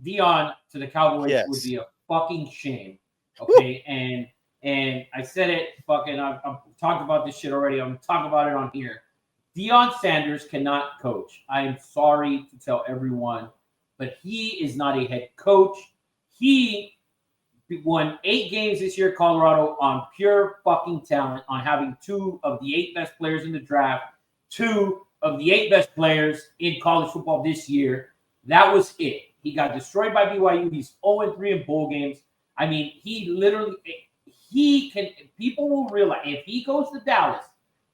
Deion to the Cowboys would be a fucking shame. Okay, and I said it. Fucking, I've talked about this shit already. I'm talking about it on here. Deion Sanders cannot coach. I am sorry to tell everyone, but he is not a head coach. He won 8 games this year at Colorado on pure fucking talent, on having 2 of the 8 best players in the draft, 2 of the 8 best players in college football this year. That was it. He got destroyed by BYU. He's 0-3 in bowl games. I mean, people will realize, if he goes to Dallas,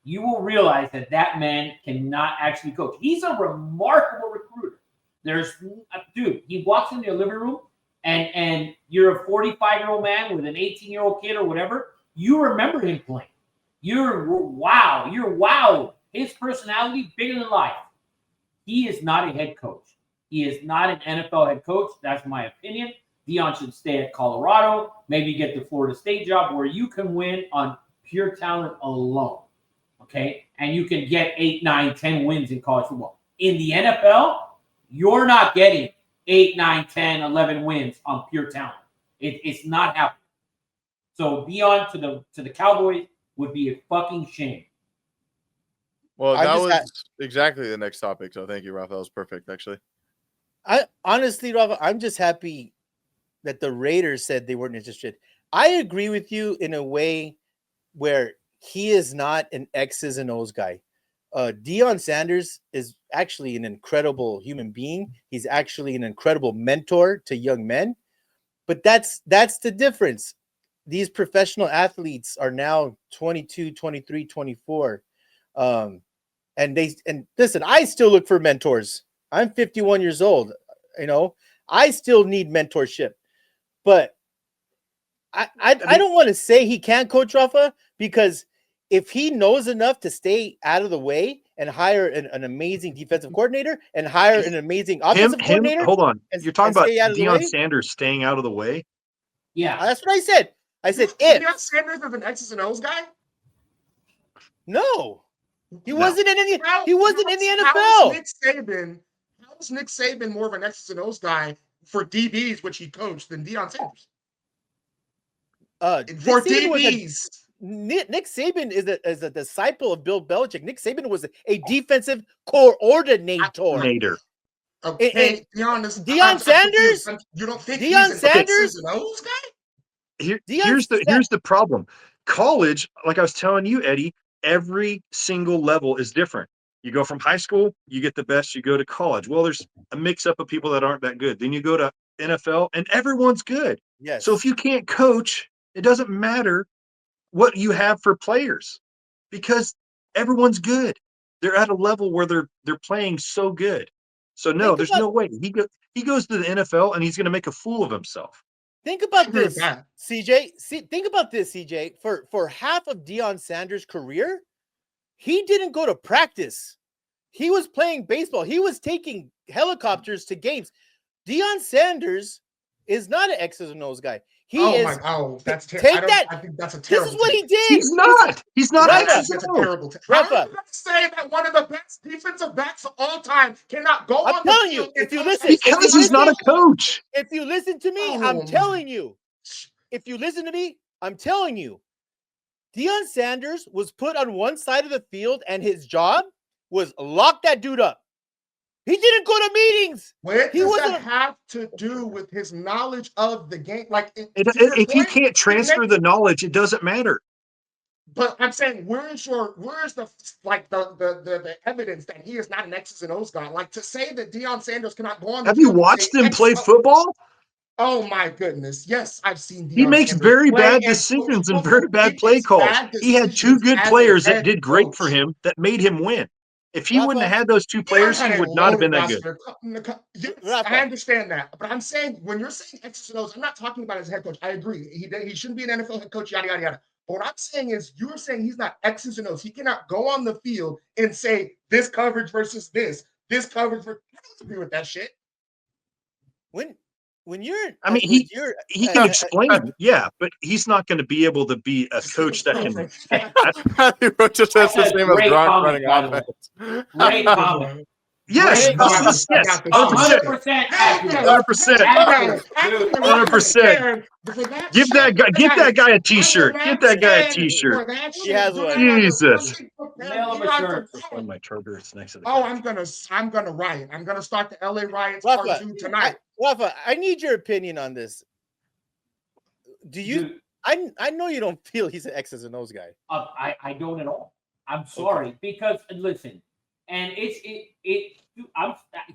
you will realize that man cannot actually coach. He's a remarkable recruiter. Dude, he walks into your living room and you're a 45-year-old man with an 18-year-old kid or whatever. You remember him playing. You're wowed. His personality, bigger than life. He is not a head coach. He is not an NFL head coach. That's my opinion. Deion should stay at Colorado, maybe get the Florida State job where you can win on pure talent alone. Okay? And you can get 8, 9, 10 wins in college football. In the NFL, you're not getting 8, 9, 10, 11 wins on pure talent. It's not happening. So Deion to the Cowboys would be a fucking shame. Well, that was exactly the next topic. So thank you, Rafa. That was perfect, actually. Honestly, Rafa, I'm just happy that the Raiders said they weren't interested. I agree with you in a way where he is not an X's and O's guy. Deion Sanders is actually an incredible human being. He's actually an incredible mentor to young men. But that's the difference. These professional athletes are now 22, 23, 24. And listen, I still look for mentors. I'm 51 years old. I still need mentorship. But I don't want to say he can't coach, Rafa, because if he knows enough to stay out of the way and hire an amazing defensive coordinator and hire an amazing offensive coordinator. Hold on. You're talking about Deion Sanders staying out of the way? Yeah. That's what I said. I said Deion Sanders is an X's and O's guy? No. He wasn't in the NFL. How is Nick Saban more of an X's and O's guy for DBs, which he coached, than Deion Sanders? For DBs. Nick Saban is a disciple of Bill Belichick. Nick Saban was a defensive coordinator. Okay, be honest. Deion Sanders? You don't think Deion he's Sanders? an O's guy? Here's the problem. College, like I was telling you, Eddie, every single level is different. You go from high school, you get the best, you go to college. Well, there's a mix-up of people that aren't that good. Then you go to NFL, and everyone's good. Yes. So if you can't coach, it doesn't matter what you have for players because everyone's good. They're at a level where they're playing so good. So no, there's no way. He goes to the NFL, and he's going to make a fool of himself. Think about this, CJ. Think about this, CJ. For half of Deion Sanders' career, he didn't go to practice. He was playing baseball. He was taking helicopters to games. Deion Sanders is not an X's and O's guy. That's terrible. I think that's a terrible. This is what he did. He's not. That's a terrible. How are you going to say that one of the best defensive backs of all time cannot go on the field? If you listen, because he's not a coach. If you listen to me, I'm telling you. If you listen to me, I'm telling you. Deion Sanders was put on one side of the field, and his job was lock that dude up. He didn't go to meetings. What does that have to do with his knowledge of the game? Like, if you can't transfer the knowledge, it doesn't matter. But I'm saying, where's the evidence that he is not an X's and O's guy? Like, to say that Deion Sanders cannot go on. Have you watched him play football? Oh my goodness! Yes, I've seen. He makes very bad decisions and very bad play calls. He had 2 good players that did great for him that made him win. If he wouldn't have had those 2 players, he would not have been that good. Yes, I understand that. But I'm saying, when you're saying X's and O's, I'm not talking about his head coach. I agree. He shouldn't be an NFL head coach, yada, yada, yada. But what I'm saying is, you're saying he's not X's and O's. He cannot go on the field and say, this coverage versus this coverage. I don't agree with that shit. When you're, I mean, he can explain, yeah, but he's not going to be able to be a coach that can. Just has the same as Gronk running offense. Great comment. Yes, Great. yes, yes, I got this. 100% accurate. 100%. Accurate, dude. 100%. Give that guy a T-shirt. Give that guy a T-shirt. He has one. Jesus. Mail him a shirt. On my charger, it's next to the Oh, couch. I'm gonna riot. I'm gonna start the LA riots Rafa, part 2 tonight. Rafa, I need your opinion on this. Do you? Dude, I know you don't feel he's an X's and O's guy. I don't at all. I'm sorry because listen, and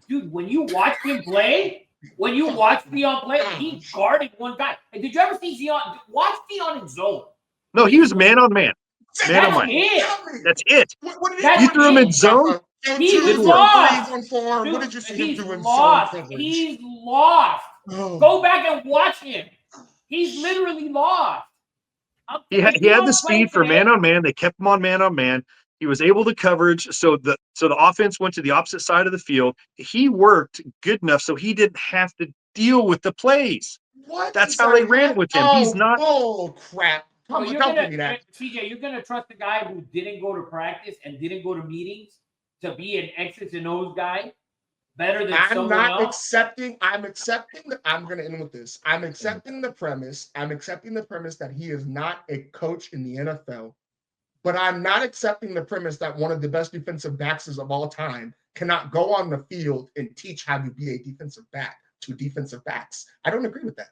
dude. When you watch him play, when you watch Deion play, he guarded one guy. And did you ever see Deion? Watch Deion in zone. No, he was man on man. Man on That's man. it. That's it. What did That's You threw him in zone. He's Didn't work. lost. 3-1-4. Dude, What did you see him he's doing? lost. He's lost. Oh. Go back and watch him. He's literally lost. He had the speed for man on man. They kept him on man. He was able to coverage, so the offense went to the opposite side of the field. He worked good enough so he didn't have to deal with the plays. What? That's how they ran it with him. He's not. Oh crap! So Don't you're give me gonna, that. CJ, you're gonna trust the guy who didn't go to practice and didn't go to meetings to be an X's and O's guy better than I'm someone not else? accepting. I'm gonna end with this. I'm accepting the premise. I'm accepting the premise that he is not a coach in the NFL. But I'm not accepting the premise that one of the best defensive backs of all time cannot go on the field and teach how to be a defensive back to defensive backs. I don't agree with that.